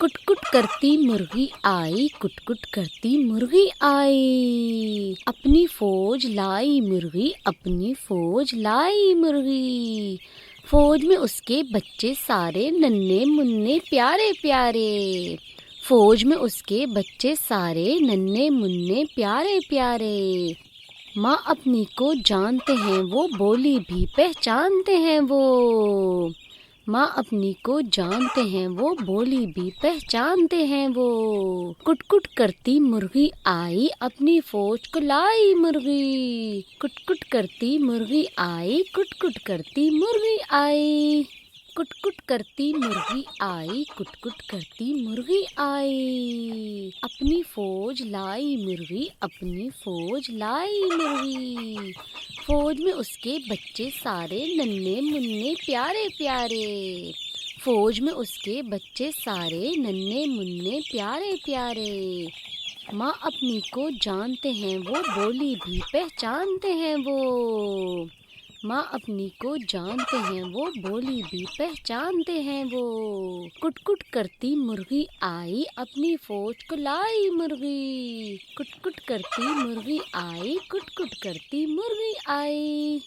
کٹ کٹ کرتی مرغی آئی، کٹ کٹ کرتی مرغی آئی، اپنی فوج لائی مرغی، اپنی فوج لائی مرغی، فوج میں اس کے بچے سارے ننھے منھے پیارے پیارے، فوج میں اس کے بچے سارے ننھے منھے پیارے پیارے، ماں اپنی کو جانتے ہیں وہ، بولی بھی پہچانتے ہیں وہ، ماں اپنی کو جانتے ہیں وہ، بولی بھی پہچانتے ہیں وہ، کٹ کٹ کرتی مرغی آئی، اپنی فوج کو لائی مرغی، کٹ کٹ کرتی مرغی آئی، کٹ کٹ کرتی مرغی آئی، کٹ کٹ کرتی مرغی آئی، کٹ کٹ کرتی مرغی آئی، اپنی فوج لائی مرغی، اپنی فوج لائی مرغی، فوج میں اس کے بچے سارے ننھے منھے پیارے پیارے، فوج میں اس کے بچے سارے ننھے منھے پیارے پیارے، ماں اپنی کو جانتے ہیں وہ، بولی بھی پہچانتے ہیں وہ، ماں اپنی کو جانتے ہیں وہ، بولی بھی پہچانتے ہیں وہ، کٹ کٹ کرتی مرغی آئی، اپنی فوج کو لائی مرغی، کٹ کٹ کرتی مرغی آئی، کٹ کٹ کرتی مرغی آئی۔